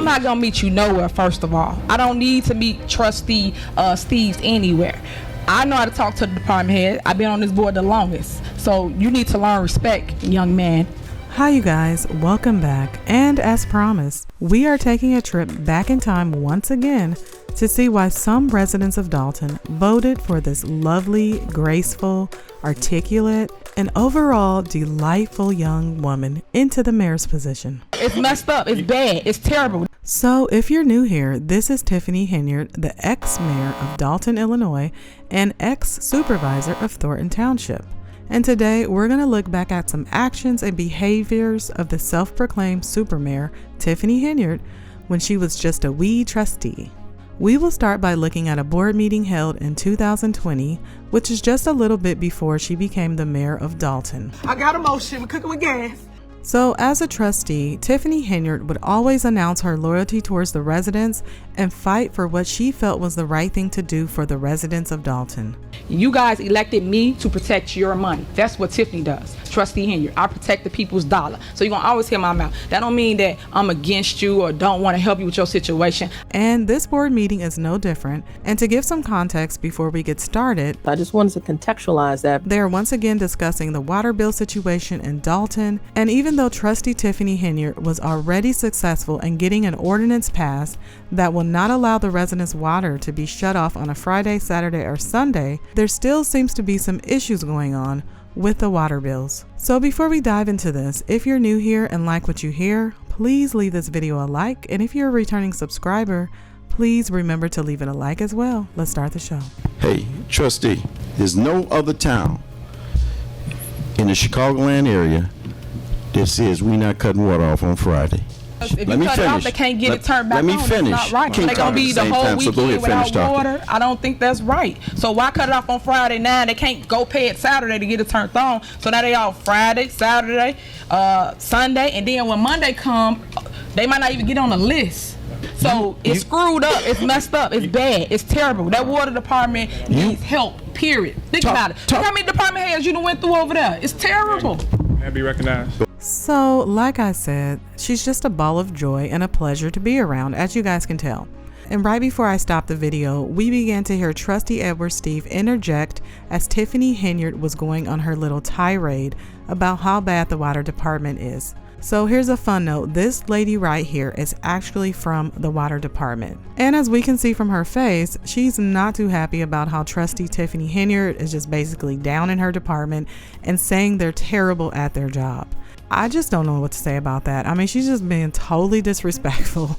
I'm not gonna meet you nowhere. First of all, I don't need to meet trustee Steve's anywhere. I know how to talk to the department head. I've been on this board the longest, so you need to learn respect, young man. Hi you guys, welcome back, and as promised, we are taking a trip back in time once again to see why some residents of Dolton voted for this lovely, graceful, articulate, and overall delightful young woman into the mayor's position. It's messed up, it's bad, it's terrible. So if you're new here, this is Tiffany Henyard, the ex-mayor of Dolton, Illinois, and ex-supervisor of Thornton Township. And today we're going to look back at some actions and behaviors of the self-proclaimed super mayor, Tiffany Henyard, when she was just a wee trustee. We will start by looking at a board meeting held in 2020, which is just a little bit before she became the mayor of Dolton. I got a motion, we're cooking with gas. So as a trustee, Tiffany Henyard would always announce her loyalty towards the residents and fight for what she felt was the right thing to do for the residents of Dolton. You guys elected me to protect your money. That's what Tiffany does. Trustee Henyard, I protect the people's dollar. So you're gonna always hear my mouth. That don't mean that I'm against you or don't want to help you with your situation. And this board meeting is no different. And to give some context before we get started, I just wanted to contextualize that. They are once again discussing the water bill situation in Dolton, and even though Trustee Tiffany Henyard was already successful in getting an ordinance passed that will not allow the residents' water to be shut off on a Friday, Saturday, or Sunday, there still seems to be some issues going on with the water bills. So before we dive into this, if you're new here and like what you hear, please leave this video a like, and if you're a returning subscriber, please remember to leave it a like as well. Let's start the show. Hey, trustee, there's no other town in the Chicagoland area that says we not cutting water off on Friday. If you cut it off, they can't get it turned back on. That's not right. They're going to be the whole weekend without water. I don't think that's right. So why cut it off on Friday now? They can't go pay it Saturday to get it turned on. So now they off Friday, Saturday, Sunday, and then when Monday come, they might not even get on the list. So it's screwed up. It's messed up. It's bad. It's terrible. That water department needs help, period. Think about it. Look how many department heads you done went through over there. It's terrible. Be recognized. So, like I said, she's just a ball of joy and a pleasure to be around, as you guys can tell. And right before I stopped the video, we began to hear Trustee Edward Steve interject as Tiffany Henyard was going on her little tirade about how bad the water department is. So here's a fun note. This lady right here is actually from the water department. And as we can see from her face, she's not too happy about how Trustee Tiffany Henyard is just basically down in her department and saying they're terrible at their job. I just don't know what to say about that. I mean, she's just being totally disrespectful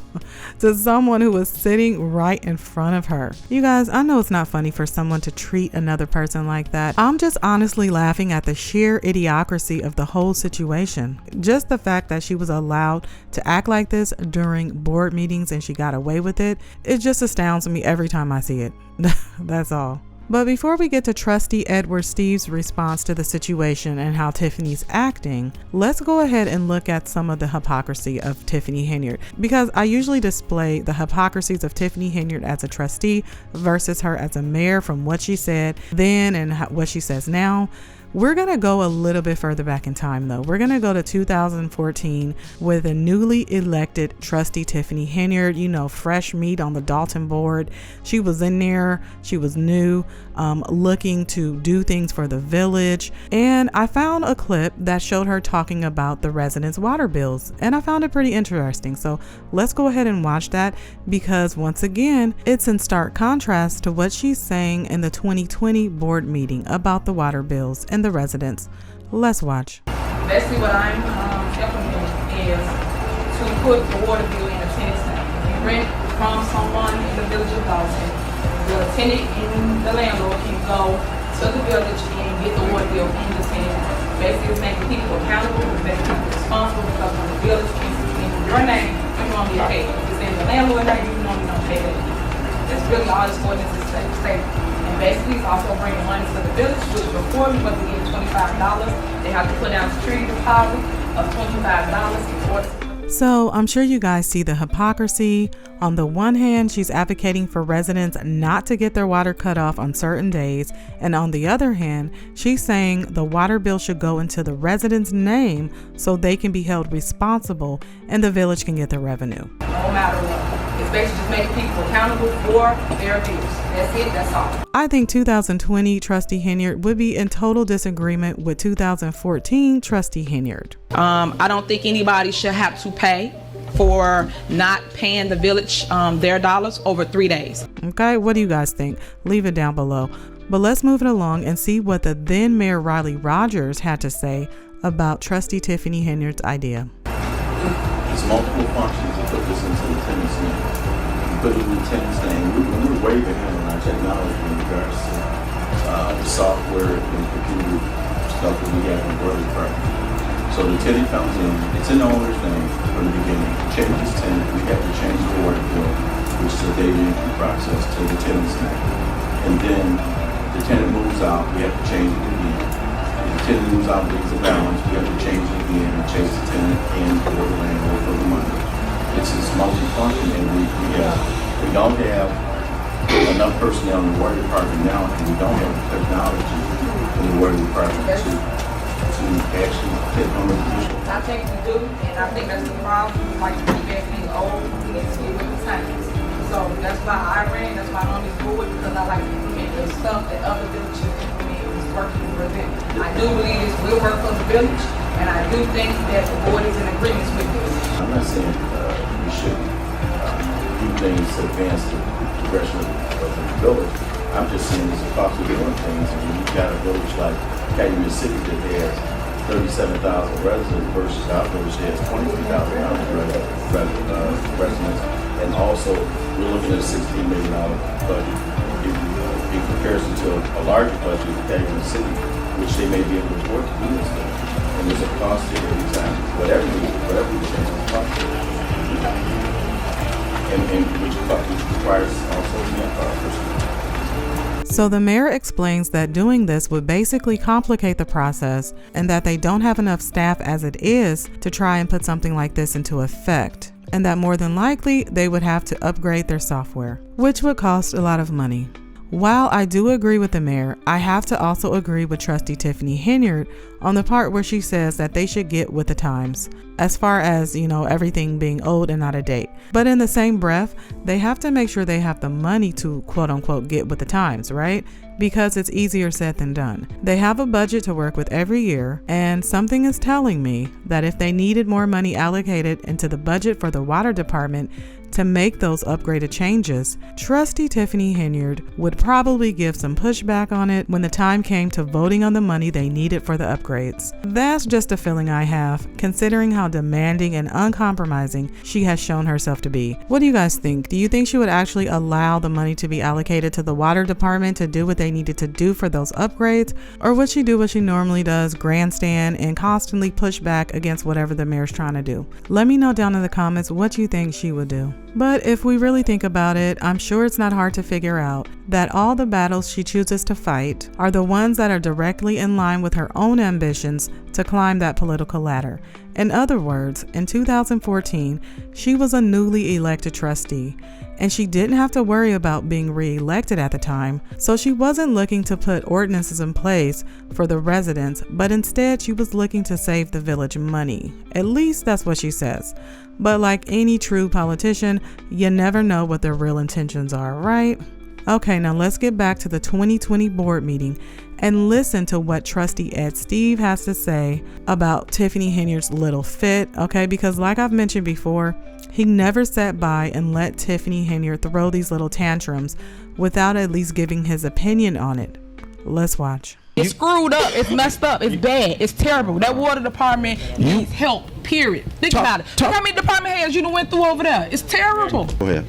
to someone who was sitting right in front of her. You guys, I know it's not funny for someone to treat another person like that. I'm just honestly laughing at the sheer idiocracy of the whole situation. Just the fact that she was allowed to act like this during board meetings and she got away with it, it just astounds me every time I see it. That's all. But before we get to Trustee Edward Steve's response to the situation and how Tiffany's acting, let's go ahead and look at some of the hypocrisy of Tiffany Henyard, because I usually display the hypocrisies of Tiffany Henyard as a trustee versus her as a mayor from what she said then and what she says now. We're going to go a little bit further back in time though. We're going to go to 2014 with a newly elected trustee Tiffany Henyard, you know, fresh meat on the Dolton board. She was in there, she was new, looking to do things for the village. And I found a clip that showed her talking about the residents' water bills. And I found it pretty interesting. So let's go ahead and watch that, because once again, it's in stark contrast to what she's saying in the 2020 board meeting about the water bills and the residents. Let's watch. Basically what I'm implementing is to put the water bill in a tenant's name. You rent from someone in the village of Dolton, the tenant and the landlord can go to the village and get the water bill in the tenant's name. Basically it's making people accountable, it's making people responsible, because when the bill is in your name, you're going to get paid. If it's in the landlord's name, you normally don't pay that. That's really all this ordinance is saying. And basically it's also bringing money to the village, which before we wasn't getting $25. They have to put down a security deposit of $25 in order to So I'm sure you guys see the hypocrisy. On the one hand, she's advocating for residents not to get their water cut off on certain days. And on the other hand, she's saying the water bill should go into the residents' name so they can be held responsible and the village can get the revenue. No matter what. It's basically just making people accountable for their abuse. That's it, that's all. I think 2020 Trustee Henyard would be in total disagreement with 2014 Trustee Henyard. I don't think anybody should have to pay for not paying the village their dollars over 3 days. Okay, what do you guys think? Leave it down below. But let's move it along and see what the then Mayor Riley Rogers had to say about Trustee Tiffany Henyard's idea. There's multiple functions to put this into the tenant's name. You put it in the tenant's name. We're way behind on our technology in regards to the software and computer stuff that we have in the water department. So the tenant comes in, it's in the owner's name from the beginning. Changes tenant, we have to change the water bill, which is a data entry process, to the tenant's name. And then the tenant moves out, we have to change it again. If the tenant moves out, leaves the balance, we have to change it again and change the tenant and for the landlord for the money. This is multi-function, and we don't have enough personnel in the water department now, and we don't have the technology in the water department to actually take on the position. I think we do, and I think that's the problem. Like you keep being old, we need to get with the times. So that's why I ran, that's why I'm on this board, because I like to implement the stuff that other villages implement is working for them. I do believe this will work for the village, and I do think that the board is in agreement with this. I'm not saying we should do things to advance the progression of the village. I'm just saying there's a cost of doing things, and when you've got a village like Calumet City that has 37,000 residents versus our village has 23,000 residents, and also we're looking at a $16 million budget in comparison to a larger budget in Calumet City, which they may be able to afford to do this thing. And there's a cost to every time, whatever we change, there's a cost to it. And which requires also manpower personnel. So the mayor explains that doing this would basically complicate the process and that they don't have enough staff as it is to try and put something like this into effect, and that more than likely they would have to upgrade their software, which would cost a lot of money. While I do agree with the mayor, I have to also agree with Trustee Tiffany Henyard on the part where she says that they should get with the times, as far as, everything being old and out of date. But in the same breath, they have to make sure they have the money to quote unquote get with the times, right? Because it's easier said than done. They have a budget to work with every year, and something is telling me that if they needed more money allocated into the budget for the water department to make those upgraded changes, Trustee Tiffany Henyard would probably give some pushback on it when the time came to voting on the money they needed for the upgrades. That's just a feeling I have, considering how demanding and uncompromising she has shown herself to be. What do you guys think? Do you think she would actually allow the money to be allocated to the water department to do what they needed to do for those upgrades? Or would she do what she normally does, grandstand and constantly push back against whatever the mayor's trying to do? Let me know down in the comments what you think she would do. But if we really think about it, I'm sure it's not hard to figure out that all the battles she chooses to fight are the ones that are directly in line with her own ambitions to climb that political ladder. In other words, in 2014, she was a newly elected trustee, and she didn't have to worry about being re-elected at the time, so she wasn't looking to put ordinances in place for the residents, but instead she was looking to save the village money. At least that's what she says. But like any true politician, you never know what their real intentions are, right? Okay, now let's get back to the 2020 board meeting and listen to what Trustee Ed Steve has to say about Tiffany Henyard's little fit, okay? Because like I've mentioned before, he never sat by and let Tiffany Henyard throw these little tantrums without at least giving his opinion on it. Let's watch. It's screwed up. It's messed up. It's bad. It's terrible. That water department needs help, period. Think about it. Look how many department heads you done went through over there. It's terrible. Go ahead.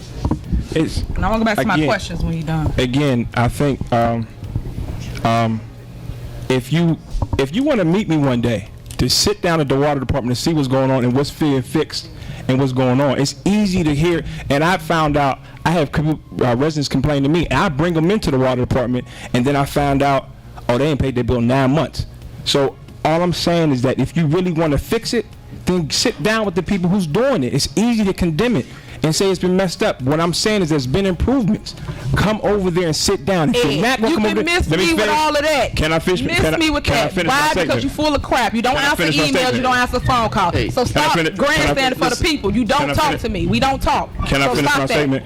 And I'm going to go back to my questions when you're done. Again, I think if you want to meet me one day to sit down at the water department and see what's going on and what's being fixed and what's going on, it's easy to hear. And I found out I have residents complain to me, and I bring them into the water department, and then I found out, oh, they ain't paid their bill 9 months. So all I'm saying is that if you really want to fix it, then sit down with the people who's doing it. It's easy to condemn it and say it's been messed up. What I'm saying is there's been improvements. Come over there and sit down. If you're not gonna you come can over there, miss let me with finish. all of that. Can I finish? Miss me with that. Why? Because you full of crap. You don't Can I answer finish my emails. statement? You don't answer phone calls. Hey, So stop grandstanding for the listen, people. You don't talk to me. We don't talk. Can I So finish stop my that. statement?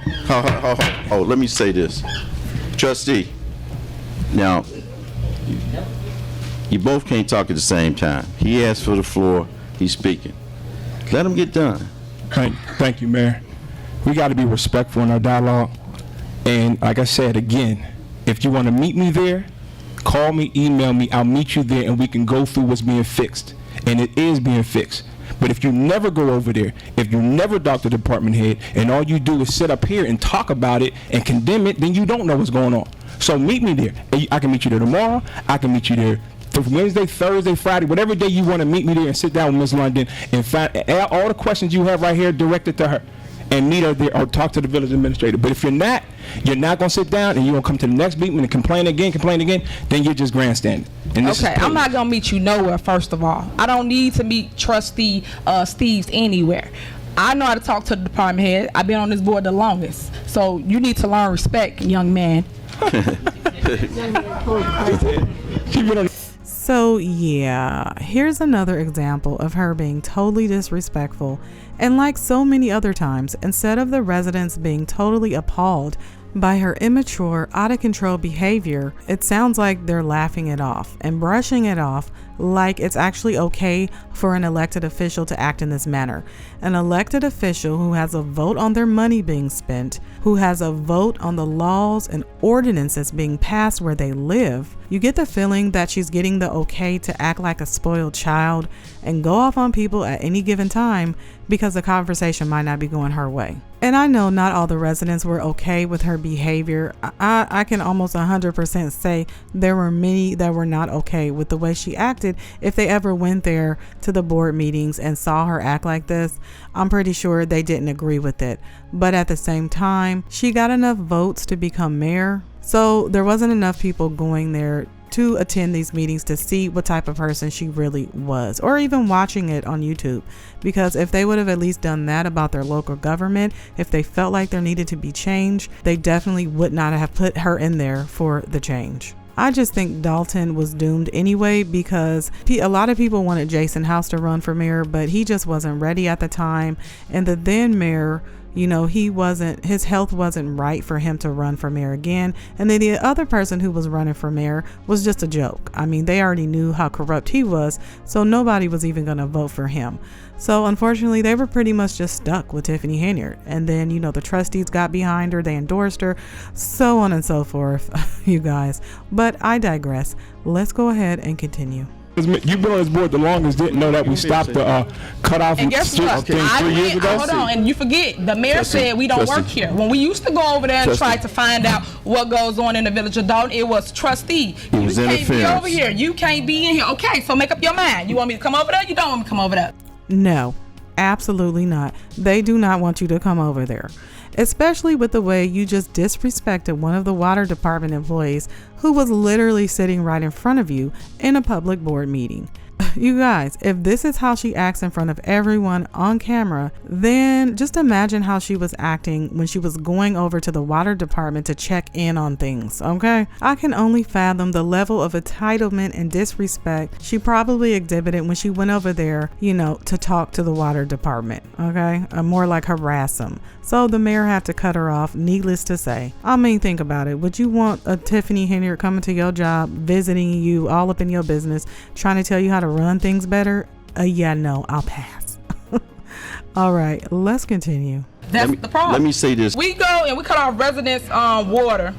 Oh, let me say this. Trustee, now, you both can't talk at the same time. He asked for the floor. He's speaking. Let him get done. Thank you, Mayor. We got to be respectful in our dialogue. And like I said again, if you want to meet me there, call me, email me. I'll meet you there, and we can go through what's being fixed. And it is being fixed. But if you never go over there, if you never talk to the department head, and all you do is sit up here and talk about it and condemn it, then you don't know what's going on. So meet me there. I can meet you there tomorrow. I can meet you there for Wednesday, Thursday, Friday, whatever day you want to meet me there and sit down with Ms. London and find all the questions you have right here directed to her, and meet her there or talk to the village administrator. But if you're not going to sit down and you're going to come to the next meeting and complain again, then you're just grandstanding. And this Okay, I'm not going to meet you nowhere, first of all. I don't need to meet Trustee Steve's anywhere. I know how to talk to the department head. I've been on this board the longest. So you need to learn respect, young man. So yeah, here's another example of her being totally disrespectful, and like so many other times, instead of the residents being totally appalled by her immature, out of control behavior, it sounds like they're laughing it off and brushing it off like it's actually okay for an elected official to act in this manner. An elected official who has a vote on their money being spent, who has a vote on the laws and ordinances being passed where they live. You get the feeling that she's getting the okay to act like a spoiled child and go off on people at any given time because the conversation might not be going her way. And I know not all the residents were okay with her behavior. I can almost 100% say there were many that were not okay with the way she acted. If they ever went there to the board meetings and saw her act like this, I'm pretty sure they didn't agree with it. But at the same time, she got enough votes to become mayor. So there wasn't enough people going there to attend these meetings to see what type of person she really was, or even watching it on YouTube. Because if they would have at least done that about their local government, if they felt like there needed to be change, they definitely would not have put her in there for the change. I just think Dolton was doomed anyway, because a lot of people wanted Jason House to run for mayor, but he just wasn't ready at the time. And the then mayor, you know, his health wasn't right for him to run for mayor again. And then the other person who was running for mayor was just a joke. I mean, they already knew how corrupt he was, so nobody was even going to vote for him. So unfortunately, they were pretty much just stuck with Tiffany Henyard. And then, you know, the trustees got behind her, they endorsed her, so on and so forth, you guys. But I digress. Let's go ahead and continue. You've been on this board the longest, didn't know that we stopped the cutoff And guess what? thing 3 years ago? Hold on, and you forget, the mayor said we don't work here. When we used to go over there and try to find out what goes on in the village of Dolton, it was trustee. You can't be over here. You can't be in here. Okay, so make up your mind. You want me to come over there? You don't want me to come over there? No, absolutely not. They do not want you to come over there. Especially with the way you just disrespected one of the water department employees who was literally sitting right in front of you in a public board meeting. You guys, if this is how she acts in front of everyone on camera, then just imagine how she was acting when she was going over to the water department to check in on things, okay? I can only fathom the level of entitlement and disrespect she probably exhibited when she went over there, you know, to talk to the water department, okay? More like harass them. So the mayor had to cut her off, needless to say. I mean, think about it. Would you want a Tiffany Henyard coming to your job, visiting you all up in your business, trying to tell you how to run things better? Yeah, no, I'll pass. All right, let's continue. That's the problem. Let me say this. We go and we cut off residents' water.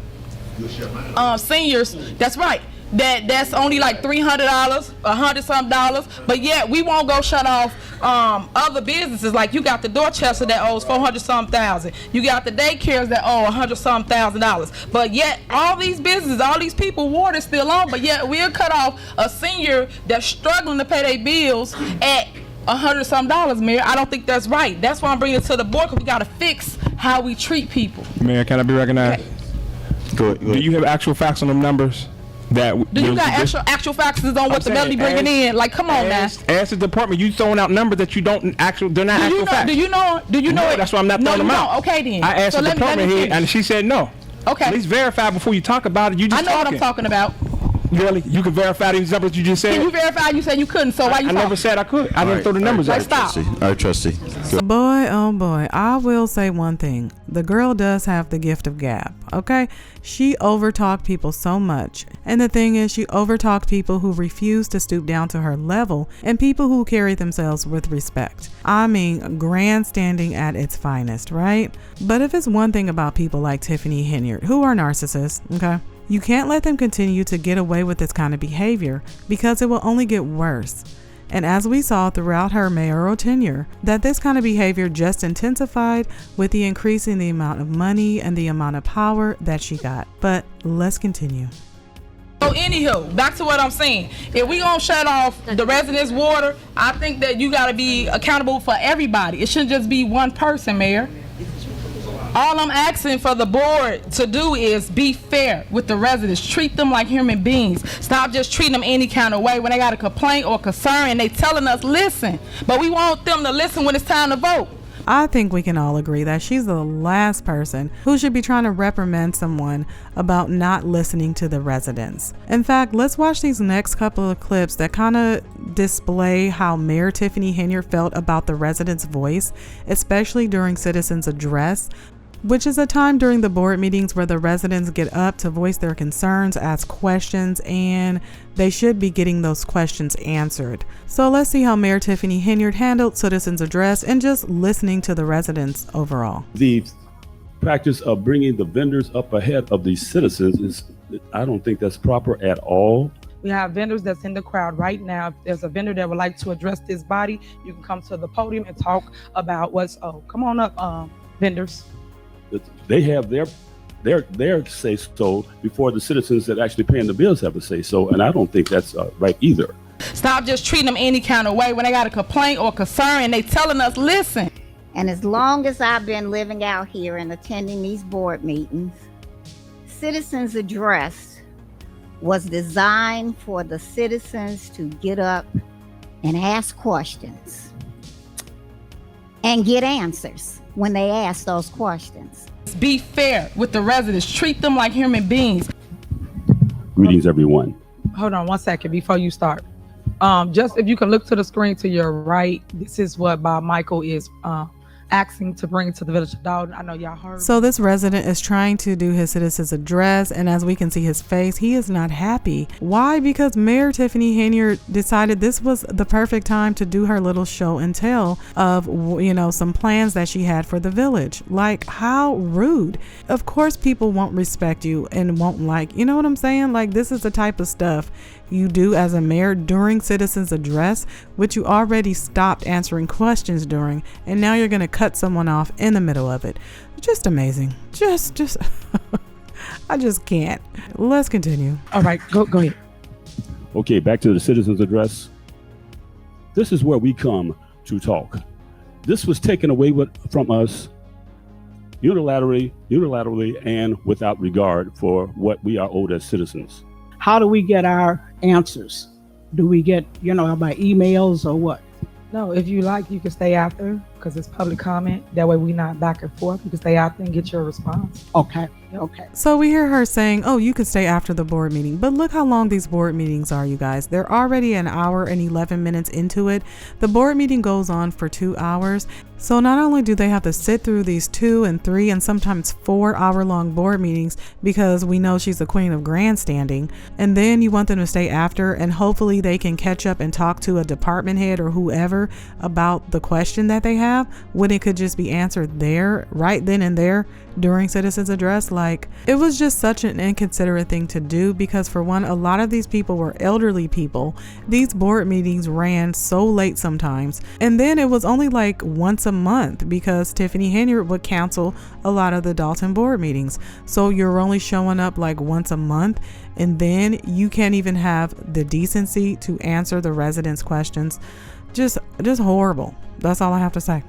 Seniors, that's right. That's only like $300, $100-something, but yet we won't go shut off other businesses. Like you got the Dorchester that owes $400-something. You got the daycares that owe $100-something. But yet all these businesses, all these people, water's still on. But yet we'll cut off a senior that's struggling to pay their bills at $100-something, Mayor. I don't think that's right. That's why I'm bringing it to the board, because we got to fix how we treat people. Mayor, can I be recognized? Go ahead. Do you have actual facts on them numbers? that. Do you got actual facts on what the melody bringing in? Like, come on now. As the department, you throwing out numbers that you don't they're not actual facts. Do you know it? That's why I'm not throwing them out. Okay then. I asked the department head, and she said no. Okay. At least verify before you talk about it. You just I know what I'm talking about. Really? You can verify these numbers you just said? Can you verify? You said you couldn't, so why you I talking? never said I could. I didn't throw the numbers out. Stop. All right, trustee. Boy, oh boy, I will say one thing. The girl does have the gift of gab, okay? She overtalked people so much. And the thing is, she overtalked people who refuse to stoop down to her level and people who carry themselves with respect. I mean, grandstanding at its finest, right? But if it's one thing about people like Tiffany Henyard, who are narcissists, okay? You can't let them continue to get away with this kind of behavior because it will only get worse. And as we saw throughout her mayoral tenure, that this kind of behavior just intensified with the increase in the amount of money and the amount of power that she got. But let's continue. So anywho, back to what I'm saying. If we gonna shut off the residents' water, I think that you gotta be accountable for everybody. It shouldn't just be one person, Mayor. All I'm asking for the board to do is be fair with the residents. Treat them like human beings. Stop just treating them any kind of way when they got a complaint or concern and they telling us listen. But we want them to listen when it's time to vote. I think we can all agree that she's the last person who should be trying to reprimand someone about not listening to the residents. In fact, let's watch these next couple of clips that kind of display how Mayor Tiffany Henyard felt about the residents' voice, especially during citizens' address, which is a time during the board meetings where the residents get up to voice their concerns, ask questions, and they should be getting those questions answered. So let's see how Mayor Tiffany Henyard handled citizens' address and just listening to the residents overall. The practice of bringing the vendors up ahead of the citizens I don't think that's proper at all. We have vendors that's in the crowd right now. If there's a vendor that would like to address this body, you can come to the podium and talk about come on up, vendors. They have their say so before the citizens that actually paying the bills have a say so, and I don't think that's right either. Stop just treating them any kind of way when they got a complaint or concern and they telling us listen. And as long as I've been living out here and attending these board meetings, citizens' address was designed for the citizens to get up and ask questions and get answers when they ask those questions. Be fair with the residents. Treat them like human beings. Greetings, everyone. Hold on 1 second before you start. Just if you can look to the screen to your right, this is what Bob Michael is asking to bring to the village of Dolton. I know y'all heard. So this resident is trying to do his citizens address, and as we can see his face, he is not happy. Why? Because Mayor Tiffany Henyard decided this was the perfect time to do her little show and tell of, some plans that she had for the village. Like, how rude. Of course people won't respect you and won't like, you know what I'm saying? Like, this is the type of stuff you do as a mayor during citizens address, which you already stopped answering questions during, and now you're going to cut someone off in the middle of it. Just amazing. Just I just can't. Let's continue. All right, go ahead. Okay, back to the citizens address. This is where we come to talk. This was taken away from us unilaterally and without regard for what we are owed as citizens. How do we get our answers? Do we get, by emails or what? No, if you like, you can stay after because it's public comment. That way we not back and forth. You can stay after and get your response. Okay. So we hear her saying, oh, you can stay after the board meeting. But look how long these board meetings are, you guys. They're already an hour and 11 minutes into it. The board meeting goes on for 2 hours. So not only do they have to sit through these 2 and 3 and sometimes 4 hour-long board meetings because we know she's the queen of grandstanding, and then you want them to stay after and hopefully they can catch up and talk to a department head or whoever about the question that they have when it could just be answered there, right then and there during citizens address. Like, it was just such an inconsiderate thing to do because, for one, a lot of these people were elderly people. These board meetings ran so late sometimes, and then it was only like once a month because Tiffany Henyard would cancel a lot of the Dolton board meetings. So you're only showing up like once a month, and then you can't even have the decency to answer the residents' questions. Just horrible. That's all I have to say.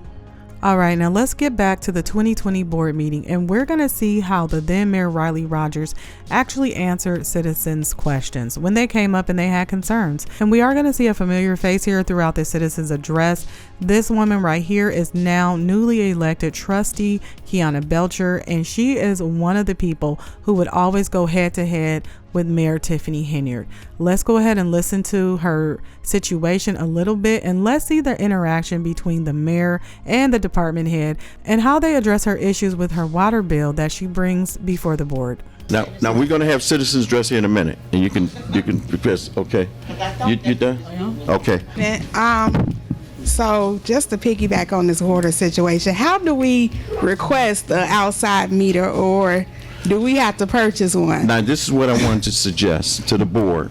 All right, now let's get back to the 2020 board meeting, and we're going to see how the then Mayor Riley Rogers actually answered citizens' questions when they came up and they had concerns. And we are going to see a familiar face here throughout the citizens' address. This woman right here is now newly elected trustee Kiana Belcher, and she is one of the people who would always go head to head with Mayor Tiffany Henyard. Let's go ahead and listen to her situation a little bit, and let's see the interaction between the mayor and the department head and how they address her issues with her water bill that she brings before the board. Now we're going to have citizens address here in a minute, and you can request. Okay, you done? Okay. So just to piggyback on this water situation, how do we request an outside meter, or do we have to purchase one? Now, this is what I wanted to suggest to the board,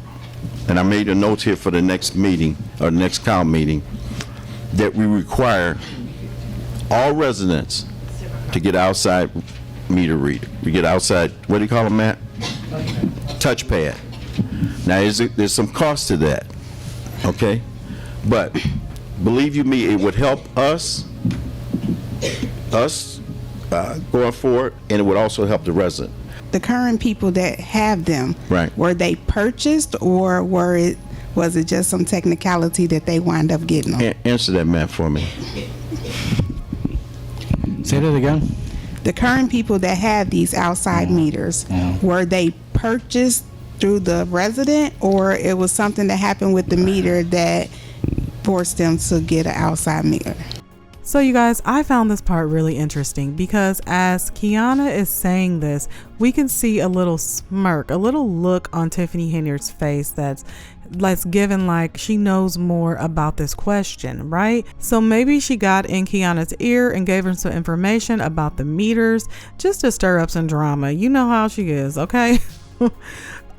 and I made a note here for the next meeting, or next council meeting, that we require all residents to get outside meter reader. We get outside, what do you call them, Matt? Touchpad. Now, there's some cost to that, okay? But believe you me, it would help us going forward, and it would also help the resident. The current people that have them, right? Were they purchased, or was it just some technicality that they wind up getting them? Answer that, Matt, for me. Say that again. The current people that have these outside meters, were they purchased through the resident, or it was something that happened with the meter that forced them to get an outside meter? So you guys, I found this part really interesting because as Kiana is saying this, we can see a little smirk, a little look on Tiffany Henyard's face that's given like she knows more about this question, right? So maybe she got in Kiana's ear and gave her some information about the meters just to stir up some drama. You know how she is, okay?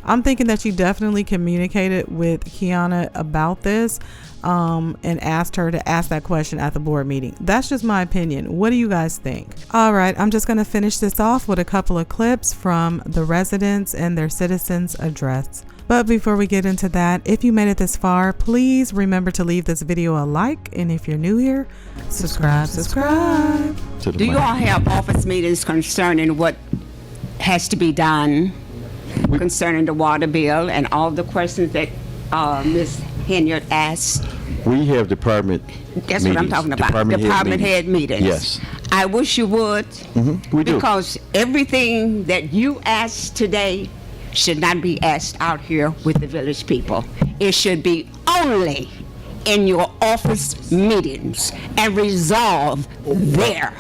I'm thinking that she definitely communicated with Kiana about this and asked her to ask that question at the board meeting. That's just my opinion. What do you guys think? All right, I'm just going to finish this off with a couple of clips from the residents and their citizens address. But before we get into that, if you made it this far, please remember to leave this video a like, and if you're new here, subscribe. Do you all have office meetings concerning what has to be done concerning the water bill and all the questions that Ms. Henyard asked? We have department That's meetings. what I'm talking about. Department head meetings. Yes. I wish you would. We do. Because everything that you asked today should not be asked out here with the village people. It should be only in your office meetings and resolved there.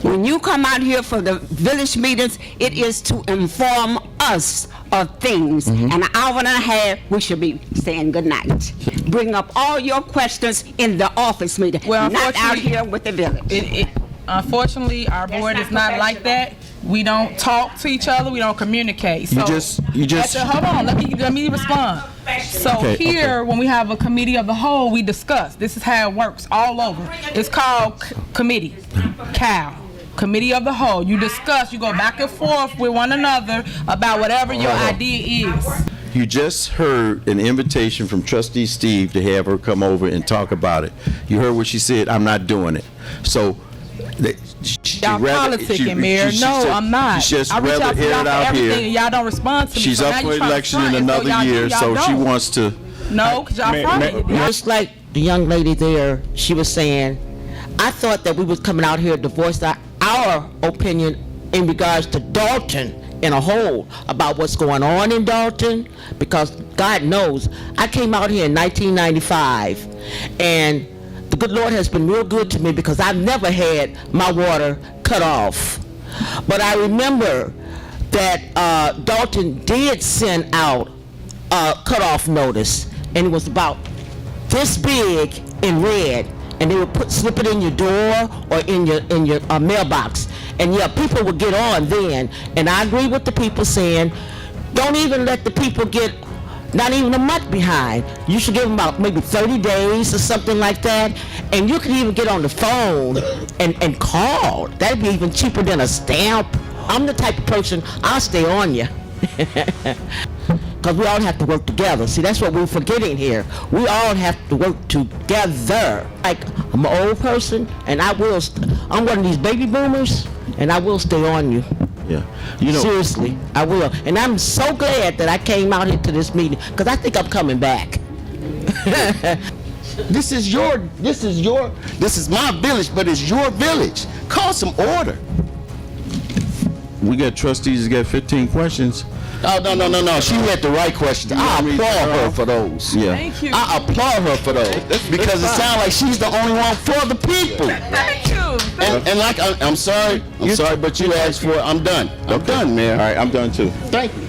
When you come out here for the village meetings, it is to inform us of things. An hour and a half, we should be saying good night. Bring up all your questions in the office meeting, Well, not out here with the village. Unfortunately, our board is not like that. We don't talk to each other. We don't communicate. So You just. hold on. Let me respond. So here, when we have a committee of the whole, we discuss. This is how it works all over. It's called committee. Committee of the whole. You discuss. You go back and forth with one another about whatever your idea is. You just heard an invitation from Trustee Steve to have her come over and talk about it. You heard what she said. I'm not doing it. So. Y'all politicking, Mayor. No, I'm not. She's just I reach rather out to air y'all it for out everything, here. and y'all don't respond to me. She's So up now for you trying to election in front, and so another y'all do, year, y'all so she don't. wants to. No, because y'all front. Just like the young lady there, she was saying, I thought that we was coming out here to voice our opinion in regards to Dolton in a whole about what's going on in Dolton, because God knows, I came out here in 1995, and the good Lord has been real good to me because I've never had my water cut off. But I remember that Dolton did send out a cutoff notice, and it was about this big in red, and they would slip it in your door or in your mailbox. And yeah, people would get on then, and I agree with the people saying, don't even let the people get not even a month behind. You should give them about maybe 30 days or something like that, and you can even get on the phone and call. That'd be even cheaper than a stamp. I'm the type of person, I'll stay on you. Because we all have to work together. See, that's what we're forgetting here. We all have to work together. Like I'm an old person, and I'm one of these baby boomers, and I will stay on you. Yeah. You know, Seriously, I will. And I'm so glad that I came out here to this meeting, because I think I'm coming back. This is my village, but it's your village. Call some order. we got trustees that got 15 questions. Oh, no. She had the right questions. I applaud her for those. Yeah. Thank you. I applaud her for those because it sounds like she's the only one for the people. Thank you. And like, I'm sorry, but you asked for it. I'm done. I'm done, Mayor. All right, I'm done too. Thank you.